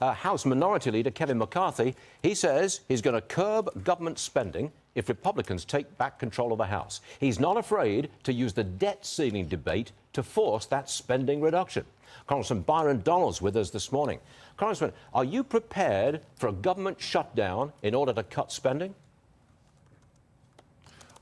House Minority Leader Kevin McCarthy, he says he's going to curb government spending if Republicans take back control of the House. He's not afraid to use the debt ceiling debate to force that spending reduction. Congressman Byron Donalds with us this morning. Congressman, are you prepared for a government shutdown in order to cut spending?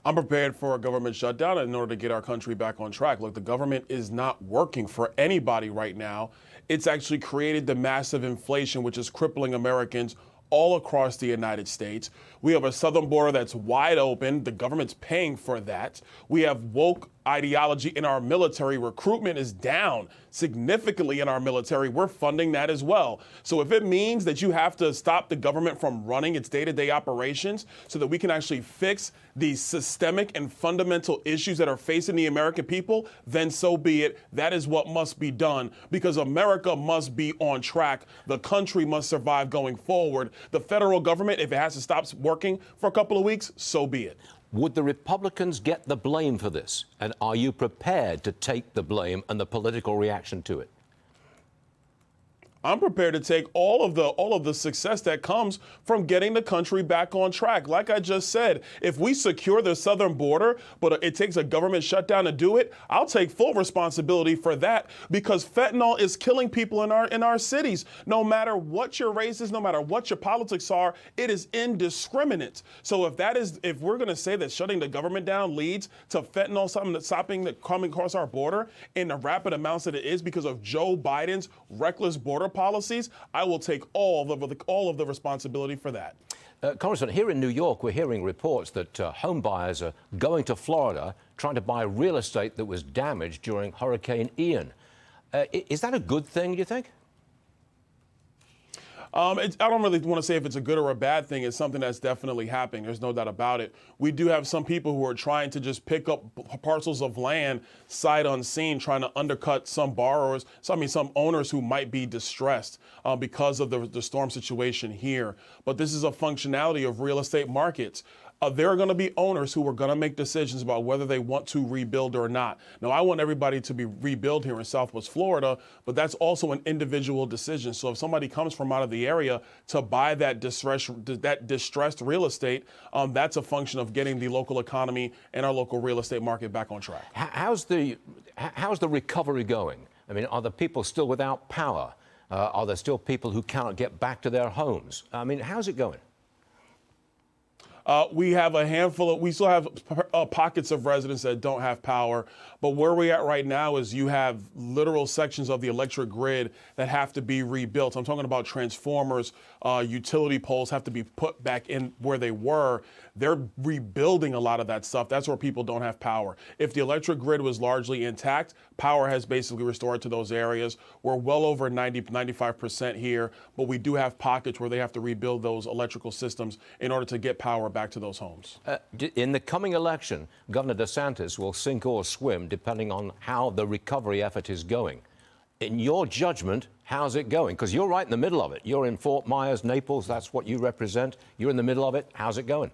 I'm prepared for a government shutdown in order to get our country back on track. Look, the government is not working for anybody right now. It's actually created the massive inflation, which is crippling Americans all across the United States. We have a southern border that's wide open. The government's paying for that. We have woke ideology in our military. Recruitment is down significantly in our military. We're funding that as well. So if it means that you have to stop the government from running its day-to-day operations so that we can actually fix these systemic and fundamental issues that are facing the American people, then so be it. That is what must be done, because America must be on track. The country must survive going forward. The federal government, if it has to stop working for a couple of weeks, so be it. Would the Republicans get the blame for this? And are you prepared to take the blame and the political reaction to it? I'm prepared to take all of the success that comes from getting the country back on track. Like I just said, if we secure the southern border, but it takes a government shutdown to do it, I'll take full responsibility for that, because fentanyl is killing people in our cities. No matter what your race is, no matter what your politics are, it is indiscriminate. So if we're going to say that shutting the government down leads to fentanyl stopping coming across our border in the rapid amounts that it is because of Joe Biden's reckless border policies, I will take all of the responsibility for that. Congressman, here in New York, we're hearing reports that home buyers are going to Florida trying to buy real estate that was damaged during Hurricane Ian. Is that a good thing, do you think? I don't really want to say if it's a good or a bad thing. It's something that's definitely happening. There's no doubt about it. We do have some people who are trying to just pick up parcels of land sight unseen, trying to undercut some borrowers, some owners who might be distressed because of the storm situation here. But this is a functionality of real estate markets. There are going to be owners who are going to make decisions about whether they want to rebuild or not. Now, I want everybody to be rebuild here in Southwest Florida, but that's also an individual decision. So if somebody comes from out of the area to buy that distressed real estate, that's a function of getting the local economy and our local real estate market back on track. How's the recovery going? I mean, are the people still without power? Are there still people who cannot get back to their homes? I mean, how's it going? We have we still have pockets of residents that don't have power, but where we're at right now is you have literal sections of the electric grid that have to be rebuilt. I'm talking about transformers, utility poles have to be put back in where they were. They're rebuilding a lot of that stuff. That's where people don't have power. If the electric grid was largely intact, power has basically restored to those areas. We're well over 95% here, but we do have pockets where they have to rebuild those electrical systems in order to get power back to those homes. In the coming election, Governor DeSantis will sink or swim depending on how the recovery effort is going. In your judgment, how's it going? Because you're right in the middle of it. You're in Fort Myers, Naples. That's what you represent. You're in the middle of it. How's it going?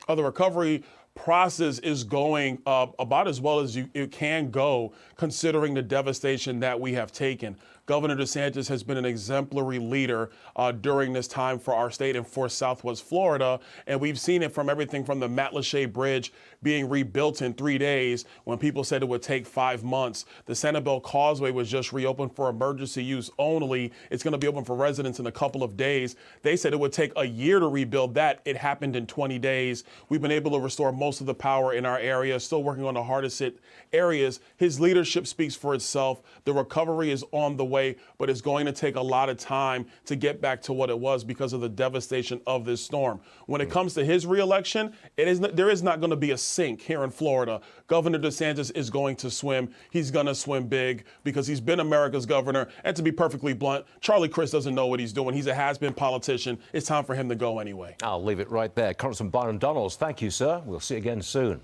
The recovery process is going about as well as it can go, considering the devastation that we have taken. Governor DeSantis has been an exemplary leader during this time for our state and for Southwest Florida. And we've seen it from everything from the Matlacha Bridge being rebuilt in 3 days when people said it would take 5 months. The Sanibel Causeway was just reopened for emergency use only. It's going to be open for residents in a couple of days. They said it would take a year to rebuild that. It happened in 20 days. We've been able to restore most of the power in our area, still working on the hardest hit areas. His leadership speaks for itself. The recovery is on the way, but it's going to take a lot of time to get back to what it was because of the devastation of this storm. When it comes to his reelection, there is not going to be a sink here in Florida. Governor DeSantis is going to swim. He's going to swim big because he's been America's governor. And to be perfectly blunt, Charlie Crist doesn't know what he's doing. He's a has-been politician. It's time for him to go anyway. I'll leave it right there. Congressman Byron Donalds, thank you, sir. We'll see you again soon.